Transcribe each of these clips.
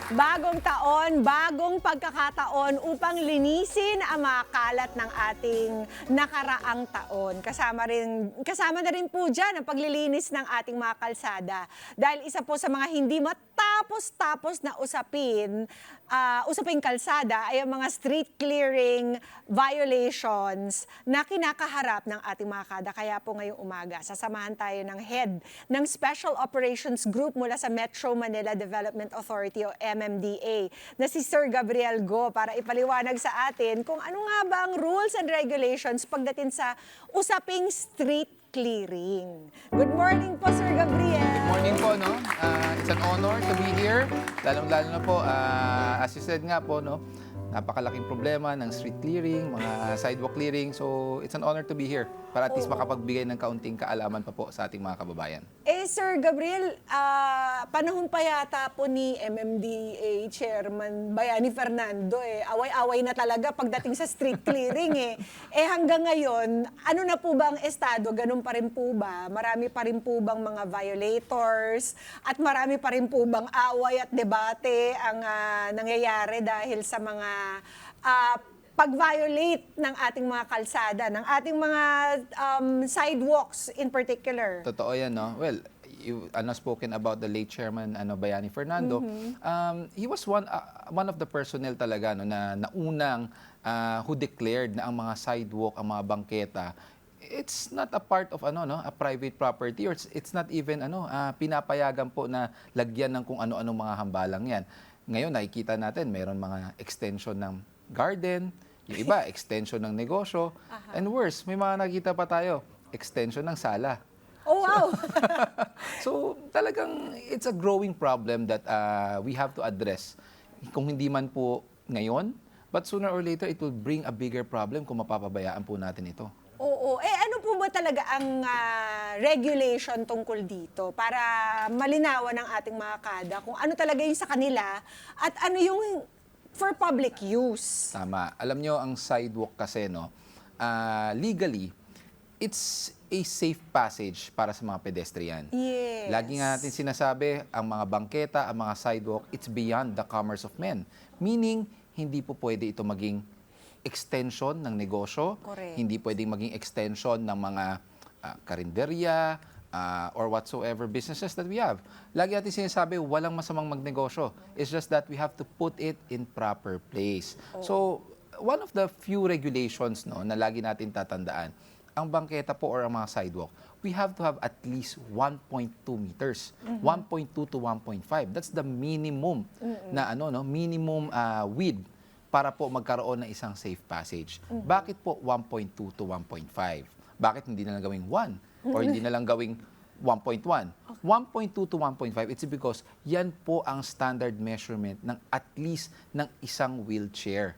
Bagong taon, bagong pagkakataon upang linisin ang mga kalat ng ating nakaraang taon. Kasama na rin po dyan ang paglilinis ng ating mga kalsada. Dahil isa po sa mga hindi matapos-tapos na usaping kalsada ay ang mga street clearing violations na kinakaharap ng ating mga kada. Kaya po ngayong umaga, sasamahan tayo ng head ng Special Operations Group mula sa Metro Manila Development Authority o MMDA na si Sir Gabriel Go para ipaliwanag sa atin kung ano nga ba ang rules and regulations pagdating sa usaping street clearing. Good morning po, Sir Gabriel. Good morning po, no? It's an honor to be here. Lalong-lalo na po, as you said nga po, no? Napakalaking problema ng street clearing, mga sidewalk clearing. So, it's an honor to be here para at least makapagbigay ng kaunting kaalaman pa po sa ating mga kababayan. Sir Gabriel, panahon pa yata po ni MMDA Chairman Bayani Fernando away-away na talaga pagdating sa street clearing hanggang ngayon, ano na po ba ang estado? Ganun pa rin po ba? Marami pa rin po bang mga violators? At marami pa rin po bang away at debate ang nangyayari dahil sa mga pag-violate ng ating mga kalsada, ng ating mga sidewalks in particular? Totoo yan, no? Well, you spoken about the late chairman Bayani Fernando. He was one of the personnel talaga no, na naunang who declared na ang mga sidewalk, ang mga bangketa, it's not a part of a private property, or it's not even pinapayagan po na lagyan ng kung ano-ano mga hambalang yan. Ngayon nakikita natin mayroon mga extension ng garden, yung iba extension ng negosyo, and worse, may mga nakita pa tayo extension ng sala. Oh, wow! So, talagang it's a growing problem that we have to address. Kung hindi man po ngayon, but sooner or later, it will bring a bigger problem kung mapapabayaan po natin ito. Oo. Ano po ba talaga ang regulation tungkol dito para malinawan ng ating mga kada kung ano talaga yung sa kanila at ano yung for public use? Tama. Alam nyo, ang sidewalk kasi, no, legally, it's a safe passage para sa mga pedestrian. Yes. Lagi nga natin sinasabi, ang mga bangketa, ang mga sidewalk, it's beyond the commerce of men. Meaning, hindi po pwede ito maging extension ng negosyo. Correct. Hindi pwedeng maging extension ng mga karinderya, or whatsoever businesses that we have. Lagi natin sinasabi, walang masamang magnegosyo. It's just that we have to put it in proper place. So, one of the few regulations no, na lagi natin tatandaan, ang bangketa po or ang mga sidewalk, we have to have at least 1.2 meters. 1.2 to 1.5. That's the minimum na minimum width para po magkaroon ng isang safe passage. Bakit po 1.2 to 1.5? Bakit hindi na lang gawing 1? Or hindi na lang gawing 1.1? 1.2 to 1.5, it's because yan po ang standard measurement ng at least ng isang wheelchair.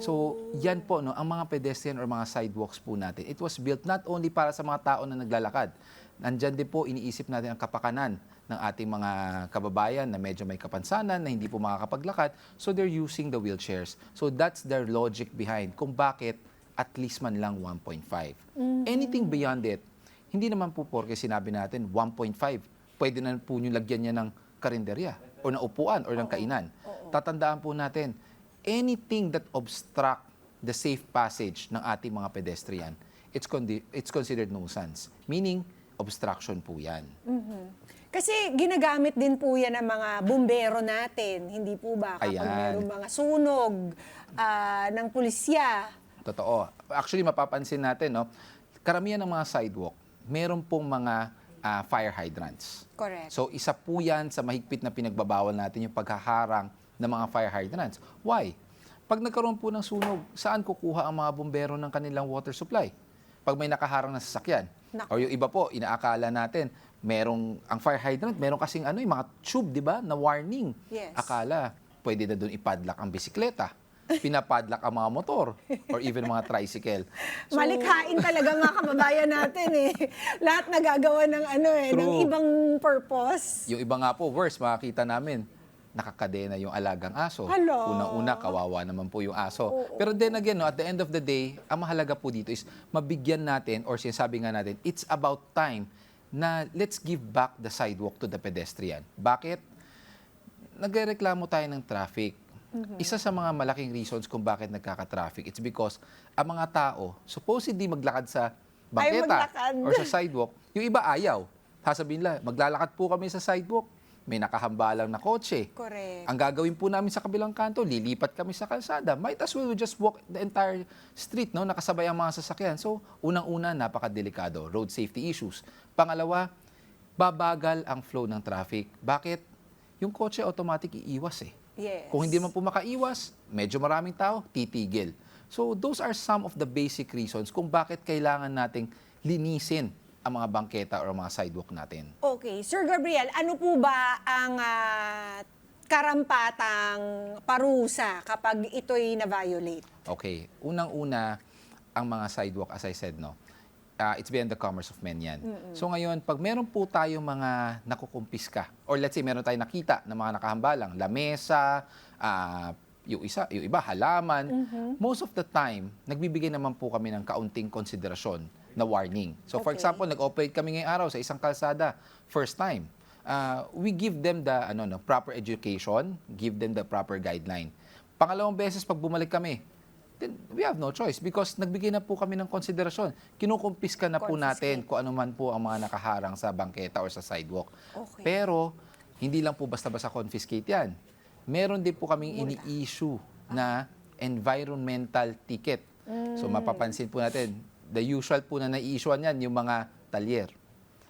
So, yan po, no, ang mga pedestrian or mga sidewalks po natin, it was built not only para sa mga tao na naglalakad. Nandyan din po, iniisip natin ang kapakanan ng ating mga kababayan na medyo may kapansanan, na hindi po makakapaglakad. So, they're using the wheelchairs. So, that's their logic behind kung bakit at least man lang 1.5. Anything beyond it, hindi naman po porke sinabi natin 1.5, pwede na po nyo lagyan niya ng karinderya o ng upuan o ng kainan. Tatandaan po natin, anything that obstruct the safe passage ng ating mga pedestrian, it's considered nuisance. Meaning, obstruction po yan. Kasi ginagamit din po yan ng mga bumbero natin, hindi po ba? Kapag Ayan. mayroong mga sunog ng pulisya. Totoo. Actually, mapapansin natin, no, karamihan ng mga sidewalk, meron pong mga fire hydrants. Correct. So, isa po yan sa mahigpit na pinagbabawal natin yung paghaharang ng mga fire hydrants. Why? Pag nagkaroon po ng sunog, saan kukuha ang mga bumbero ng kanilang water supply? Pag may nakaharang na sasakyan. Naku. O yung iba po, inaakala natin, ang fire hydrant, meron kasing mga tube, di ba, na warning. Yes. Akala, pwede na doon ipadlock ang bisikleta. Pinapadlock ang mga motor or even mga tricycle. So, Malikhain talaga mga kababayan natin Lahat nagagawa ng ng True. ibang purpose. yung iba nga po, worse, makakita namin, nakakadena yung alagang aso. Hala. Unang-una, kawawa naman po yung aso. Oo. Pero then again, no, at the end of the day, ang mahalaga po dito is mabigyan natin, or sinasabi nga natin, it's about time na let's give back the sidewalk to the pedestrian. Bakit? nagrereklamo tayo ng traffic. Isa sa mga malaking reasons kung bakit nagkaka-traffic, it's because ang mga tao, supposedly maglakad sa bangketa maglakad. or sa sidewalk, yung iba ayaw. Sasabihin nila, maglalakad po kami sa sidewalk, may nakahambalang na kotse. Correct. Ang gagawin po namin sa kabilang kanto, lilipat kami sa kalsada. Might as well we just walk the entire street, no? Nakasabay ang mga sasakyan. So, unang-una, napakadelikado. Road safety issues. Pangalawa, babagal ang flow ng traffic. Bakit? Yung kotse automatic iiwas eh. Yes. Kung hindi man po makaiwas, medyo maraming tao, titigil. So, those are some of the basic reasons kung bakit kailangan nating linisin ang mga bangketa or mga sidewalk natin. Okay. Sir Gabriel, ano po ba ang karampatang parusa kapag ito'y na-violate? Okay. Unang-una, ang mga sidewalk, as I said, no, it's beyond the commerce of men yan. So ngayon, pag meron po tayong mga nakukumpiska, or let's say meron tayong nakita na mga nakahambalang, lamesa, yung iba, halaman, most of the time, nagbibigay naman po kami ng kaunting konsiderasyon na warning. So for Okay. example, nag-operate kami ngayong araw sa isang kalsada, first time. We give them the proper education, give them the proper guideline. Pangalawang beses, pag bumalik kami, then we have no choice because nagbigay na po kami ng konsiderasyon. Kinukumpiska na po natin kung ano man po ang mga nakaharang sa bangketa or sa sidewalk. Okay. Pero, hindi lang po basta-basta confiscate yan. Meron din po kaming ini-issue na environmental ticket. So, mapapansin po natin, the usual po na nai-issuean yan, yung mga talyer,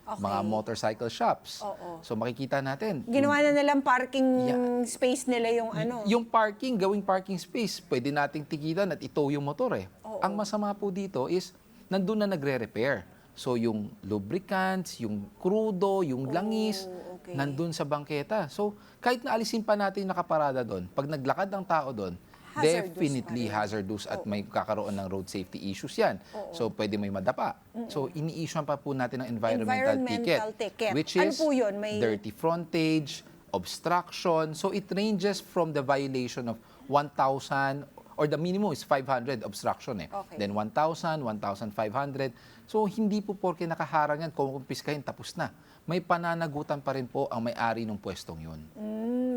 Okay. mga motorcycle shops. Oo. So, makikita natin, Ginawa na nilang parking Yeah. space nila yung ano. yung parking, gawing parking space, pwede nating tikitan at ito yung motor eh. Oo. Ang masama po dito is, nandun na nagre-repair. So, yung lubricants, yung crudo, yung langis, okay. nandun sa bangketa. So, kahit na alisin pa natin yung nakaparada doon, pag naglakad ang tao doon, Hazardous definitely pa rin. hazardous at may kakaroon ng road safety issues yan. So, pwede may madapa. So, ini-issue pa po natin ng environmental ticket, which Ano is po yun? May- dirty frontage, obstruction. So, it ranges from the violation of 1,000 or the minimum is 500 obstruction eh. Okay. Then 1,000, 1,500. So, hindi po porke nakaharang yan, kung kumpiskahin, tapos na. May pananagutan pa rin po ang may-ari ng pwestong yun.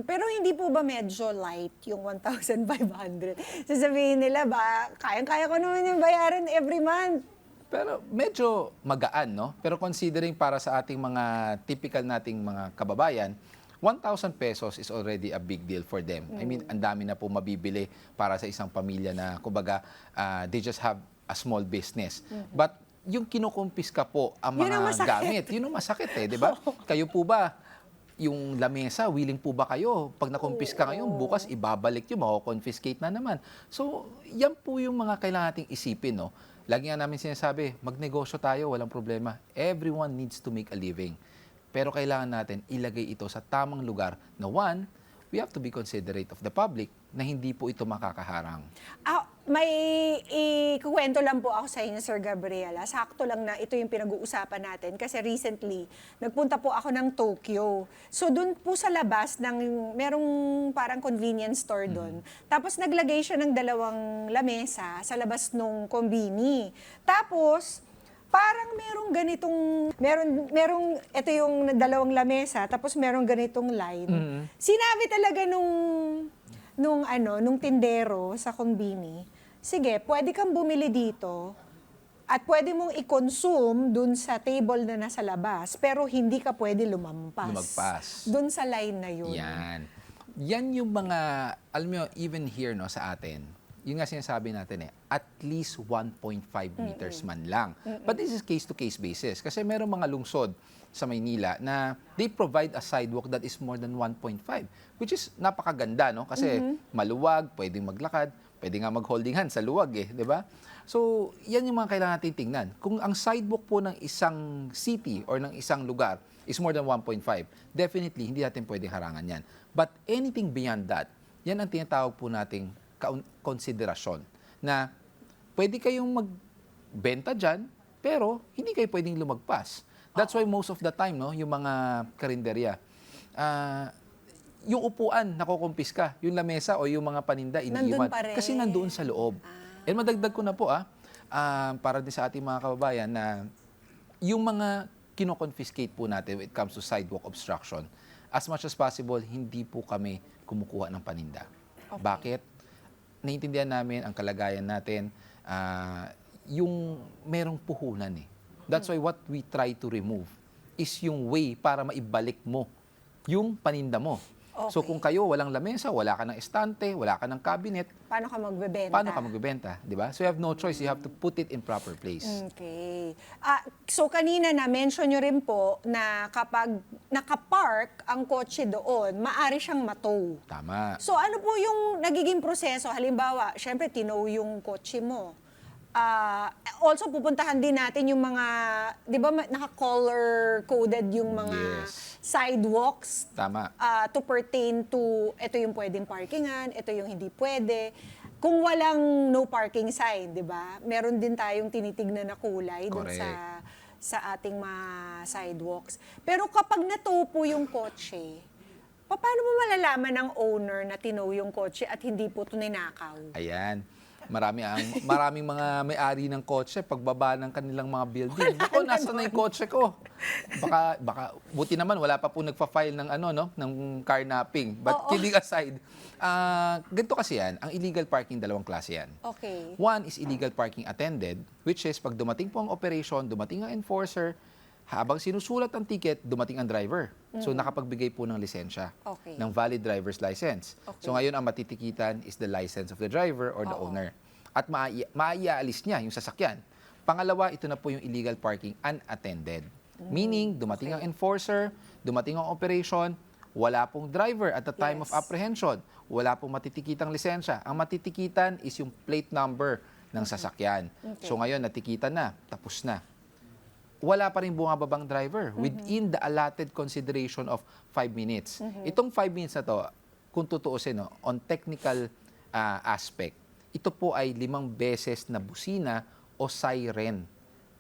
Pero hindi po ba medyo light yung 1,500? Sasabihin nila ba, kayang-kaya ko naman yung bayaran every month. Pero medyo magaan, no? Pero considering para sa ating mga typical nating mga kababayan, 1,000 pesos is already a big deal for them. I mean, ang dami na po mabibili para sa isang pamilya na, kumbaga, they just have a small business. But yung kinukumpiska po ang Yun ang mga masakit. gamit, yun ang masakit eh, di ba? Kayo po ba, yung lamesa, willing po ba kayo? Pag nakumpiska ngayon, bukas ibabalik yun, mako-confiscate na naman. So, yan po yung mga kailangan nating isipin, no? Lagi nga namin sinasabi, magnegosyo tayo, walang problema. Everyone needs to make a living. Pero kailangan natin ilagay ito sa tamang lugar na one, we have to be considerate of the public na hindi po ito makakaharang. May ikukwento lang po ako sa inyo, Sir Gabriela. Sakto lang na ito yung pinag-uusapan natin kasi recently, nagpunta po ako ng Tokyo. So doon po sa labas, merong parang convenience store doon. Tapos naglagay siya ng 2 lamesa sa labas nung kombini. Tapos, parang merong ito yung 2 lamesa, tapos merong ganitong line. Sinabi talaga nung tindero sa kombini, sige, pwede kang bumili dito at pwede mong i-consume dun sa table na nasa labas, pero hindi ka pwede lumampas. Dun sa line na yun. Yan. Yan yung mga, alam mo, even here no, sa atin, yun nga sinasabi natin at least 1.5 meters man lang. But this is case-to-case basis. Kasi merong mga lungsod sa Maynila na they provide a sidewalk that is more than 1.5, which is napakaganda, no? Kasi maluwag, pwedeng maglakad, pwede nga mag-holding hand sa luwag eh, di ba? So, yan yung mga kailangan natin tingnan. Kung ang sidewalk po ng isang city or ng isang lugar is more than 1.5, definitely hindi natin pwedeng harangan yan. But anything beyond that, yan ang tinatawag po nating konsiderasyon na pwede kayong magbenta dyan, pero hindi kayo pwedeng lumagpas. That's why most of the time, no, yung mga karinderya, yung upuan nakukumpiska, yung lamesa o yung mga paninda iniiwan. Nandun pa rin. Kasi nandoon sa loob. And madagdag ko na po, para din sa ating mga kababayan na yung mga kinoconfiscate po natin when it comes to sidewalk obstruction, as much as possible, hindi po kami kumukuha ng paninda. Okay. Bakit? Naiintindihan namin ang kalagayan natin, yung merong puhunan eh. That's why what we try to remove is yung way para maibalik mo yung paninda mo. So Okay. kung kayo walang lamesa, wala ka ng estante, wala ka ng cabinet, Paano ka magbebenta? paano ka magbebenta, di ba? So you have no choice, you have to put it in proper place. Okay. So kanina na-mention nyo rin po na kapag nakapark ang kotse doon, maari siyang matow. Tama. So ano po yung nagiging proseso? Halimbawa, syempre tinow yung kotse mo. Also pupuntahan din natin yung mga, di ba naka-color coded yung mga Yes. sidewalks Tama. to pertain to ito yung pwedeng parkingan, ito yung hindi pwede. Kung walang no parking sign, di ba? Meron din tayong tinitignan na kulay dun Correct. sa ating mga sidewalks. Pero kapag natow po yung kotse, paano mo malalaman ng owner na tinow yung kotse at hindi po ito ninakaw? Ayan. Maraming mga may-ari ng kotse pagbaba ng kanilang mga building. Ako, nasa na yung kotse ko? Baka buti naman wala pa po nagfa-file ng ng carnapping. But Oo. kidding aside, ganito kasi yan, ang illegal parking dalawang klase yan. Okay. One is illegal parking attended, which is pag dumating po ang operation, dumating ang enforcer, habang sinusulat ang ticket, dumating ang driver. So nakapagbigay po ng lisensya, Okay. ng valid driver's license. Okay. So ngayon ang matitikitan is the license of the driver or the Oo. owner. At maiaalis niya yung sasakyan. Pangalawa, ito na po yung illegal parking unattended. Meaning, dumating ang enforcer, dumating ang operation, wala pong driver at the time of Yes. apprehension. Wala pong matitikitang lisensya. Ang matitikitan is yung plate number ng sasakyan. Okay. So ngayon, natikitan na, tapos na. Wala pa rin bumababang driver within the allotted consideration of 5 minutes. Itong 5 minutes na to, kung tutuusin, on technical aspect, ito po ay 5 beses na busina o siren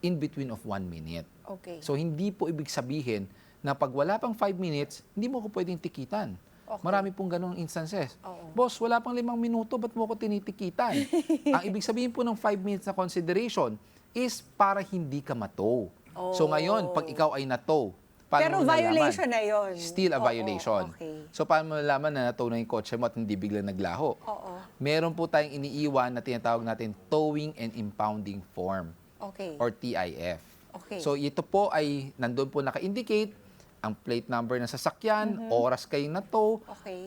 in between of 1 minute. Okay. So hindi po ibig sabihin na pag wala pang 5 minutes, hindi mo ko pwedeng tikitan. Okay. Marami pong ganong instances. Oo. Boss, wala pang 5 minuto, ba't mo ko tinitikitan? Ang ibig sabihin po ng 5 minutes na consideration is para hindi ka matow. So ngayon, pag ikaw ay natow, paano Pero mo nalaman? violation na yun. Still a Oo, violation. okay. So paano mo nalaman na natow na yung kotse mo at hindi biglang naglaho? Oo. Meron po tayong iniiwan na tinatawag natin towing and impounding form Okay. or TIF. Okay. So ito po ay nandun po naka-indicate ang plate number ng sasakyan, oras kayo na tow, Okay.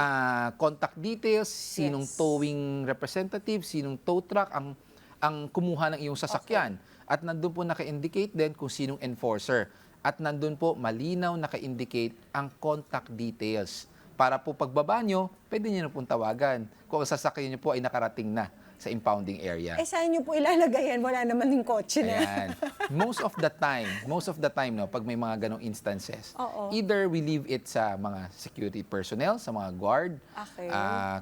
contact details, sinong Yes. towing representative, sinong tow truck ang kumuha ng iyong sasakyan. At nandun po naka-indicate din kung sinong enforcer. At nandun po malinaw naka-indicate ang contact details. Para po pagbaba nyo, pwede nyo na pong tawagan kung ang sasakyan nyo po ay nakarating na sa impounding area. Saan nyo po ilalagay yan? Wala naman yung kotse na. Ayan. Most of the time, no, pag may mga ganong instances, Oo. either we leave it sa mga security personnel, sa mga guard. Okay.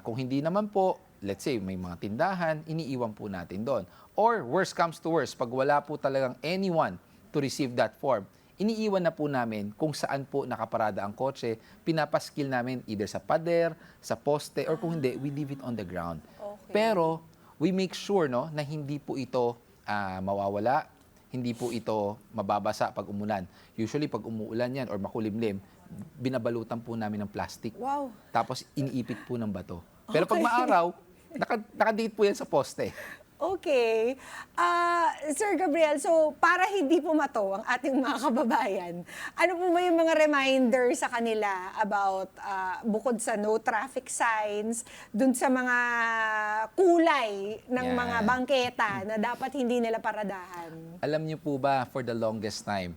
Kung hindi naman po, let's say may mga tindahan, iniiwan po natin doon. Or worst comes to worst, pag wala po talagang anyone to receive that form, iniiwan na po namin kung saan po nakaparada ang kotse, pinapaskil namin either sa pader, sa poste, or kung hindi, we leave it on the ground. Okay. Pero, we make sure na hindi po ito mawawala, hindi po ito mababasa pag umulan. Usually, pag umuulan yan or makulimlim, binabalutan po namin ng plastic. Wow. Tapos, iniipit po ng bato. Pero pag Okay. maaraw, nakadate po yan sa poste. Okay. Sir Gabriel, so para hindi pumato ang ating mga kababayan, ano po ba yung mga reminder sa kanila about bukod sa no traffic signs, dun sa mga kulay ng Yan. mga bangketa na dapat hindi nila paradahan? Alam niyo po ba, for the longest time,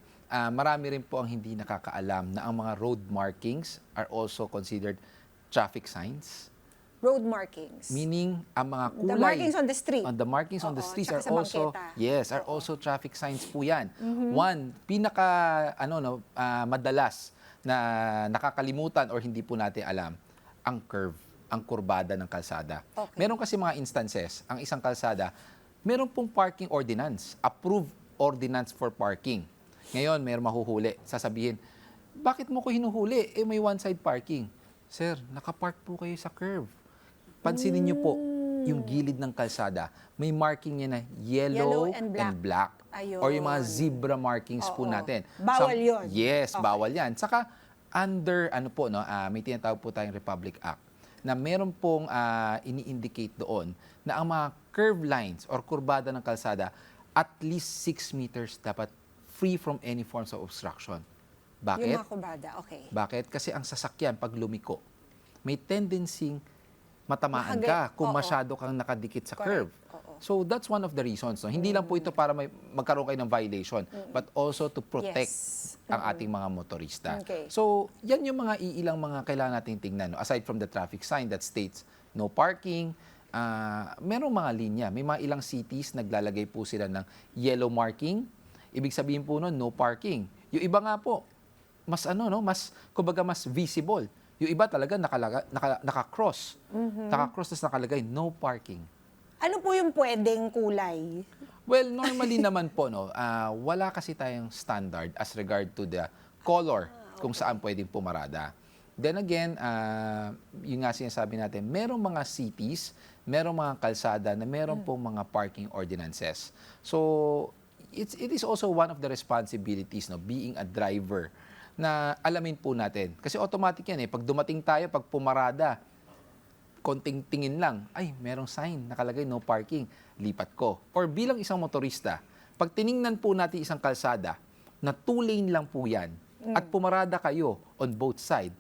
marami rin po ang hindi nakakaalam na ang mga road markings are also considered traffic signs. Road markings. Meaning, ang mga kulay... The markings on the street. The markings on the Oo, streets tsaka are sa also... bangketa. Yes, are also traffic signs po yan. One, madalas na nakakalimutan or hindi po natin alam, ang curve, ang kurbada ng kalsada. Okay. Meron kasi mga instances, ang isang kalsada, meron pong parking ordinance, approved ordinance for parking. Ngayon, meron mahuhuli. Sasabihin, bakit mo ko hinuhuli? May one-side parking. Sir, nakapark po kayo sa curve. Pansinin niyo po, yung gilid ng kalsada, may marking niya na yellow, Yellow and and black. Ayun. Or yung mga zebra markings po Oo. natin. Bawal yun. Yes, Okay. bawal yan. Saka, under, may tinatawag po tayong Republic Act na meron pong ini-indicate doon na ang mga curve lines or kurbada ng kalsada at least 6 meters dapat free from any forms of obstruction. Bakit? Yung mga kubada, okay. Bakit? Kasi ang sasakyan, pag lumiko, may tendency matamaan ka kung Oo. masyado kang nakadikit sa Correct. curve. Oo. So that's one of the reasons. No? Hindi lang po ito para magkaroon kayo ng violation, but also to protect Yes. ang ating mga motorista. Okay. So yan yung mga iilang mga kailangan nating tingnan. No? Aside from the traffic sign that states no parking, merong mga linya. May mga ilang cities naglalagay po sila ng yellow marking. Ibig sabihin po nun, no parking. Yung iba nga po, mas kumbaga mas visible. Yung iba talaga naka-cross. Naka-cross tapos nakalagay no parking. Ano po yung pwedeng kulay? Well, normally naman po, wala kasi tayong standard as regard to the color kung saan pwedeng pumarada. Then again, yung nga sinasabi natin, merong mga cities, merong mga kalsada na merong pong mga parking ordinances. So, it is also one of the responsibilities, being a driver, na alamin po natin. Kasi automatic yan pag dumating tayo, pag pumarada, konting tingin lang, ay, merong sign, nakalagay no parking, lipat ko. Or bilang isang motorista, pag tiningnan po natin isang kalsada, na 2 lane lang po yan, at pumarada kayo on both side,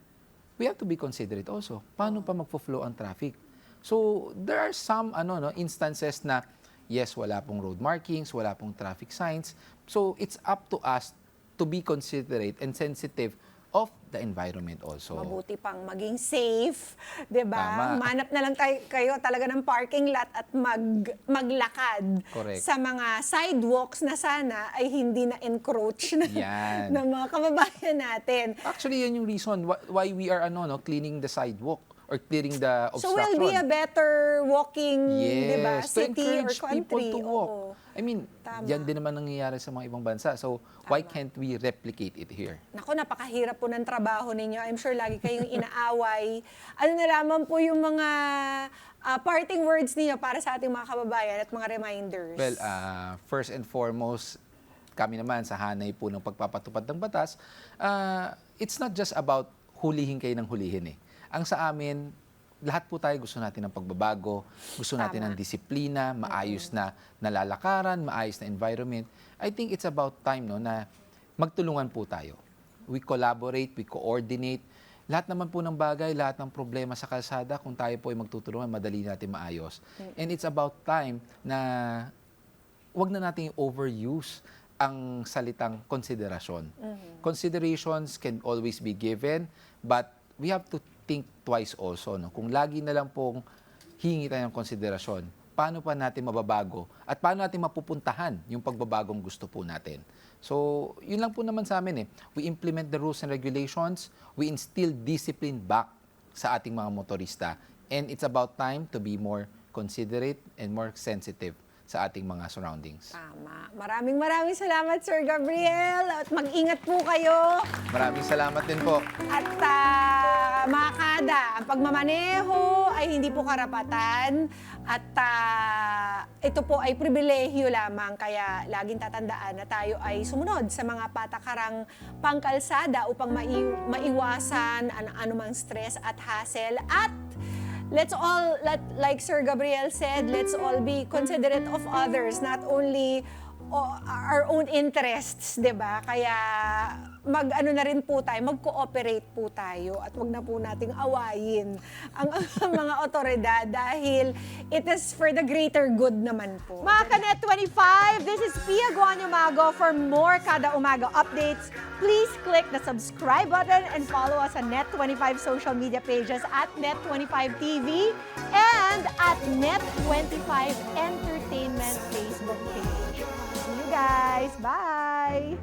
we have to be considerate also. Paano pa magpo-flow ang traffic? So, there are some instances na, yes, wala pong road markings, wala pong traffic signs. So, it's up to us to be considerate and sensitive of the environment also. Mabuti pang maging safe, 'di ba? Tama. Manap na lang kayo talaga ng parking lot at maglakad Correct. sa mga sidewalks na sana ay hindi na encroach Yan. ng mga kababayan natin. Actually, yan yung reason why we are cleaning the sidewalk or clearing the So obstruction. will be a better walking, 'di ba? Yes, to City or encourage people country. to walk. Oo. I mean, Tama. yan din naman nangyayari sa mga ibang bansa. So, why can't we replicate it here? Naku, napakahirap po ng trabaho ninyo. I'm sure lagi kayong inaaway. Ano na lamang po yung mga parting words niyo para sa ating mga kababayan at mga reminders? Well, first and foremost, kami naman sa hanay po ng pagpapatupad ng batas, it's not just about hulihin kayo ng hulihin Ang sa amin, lahat po tayo gusto natin ng pagbabago, gusto natin Tama. ng disiplina, maayos na nalalakaran, maayos na environment. I think it's about time na magtulungan po tayo. We collaborate, we coordinate. Lahat naman po ng bagay, lahat ng problema sa kalsada, kung tayo po ay magtutulungan, madali natin maayos. And it's about time na wag na natin overuse ang salitang konsiderasyon. Considerations can always be given, but we have to think twice also. Kung lagi na lang pong hingi tayo ng konsiderasyon, paano pa natin mababago at paano natin mapupuntahan yung pagbabagong gusto po natin. So, yun lang po naman sa amin We implement the rules and regulations, we instill discipline back sa ating mga motorista, and it's about time to be more considerate and more sensitive sa ating mga surroundings. Tama. Maraming salamat, Sir Gabriel. At mag-ingat po kayo. Maraming salamat din po. At mga kada, ang pagmamaneho ay hindi po karapatan. At ito po ay pribilehyo lamang. Kaya laging tatandaan na tayo ay sumunod sa mga patakarang pangkalsada upang maiwasan anumang stress at hassle. At let's all, like Sir Gabriel said, let's all be considerate of others, not only our own interests, 'di ba? Kaya mag-ano na rin po tayo, mag-cooperate po tayo at wag na po nating awayin ang mga otoridad dahil it is for the greater good naman po. Mga Kanet 25, this is Pia Guanyamago. For more Kada Umaga updates, please click the subscribe button and follow us on Net25 social media pages at Net25 TV and at Net25 Entertainment Facebook page. See you guys. Bye!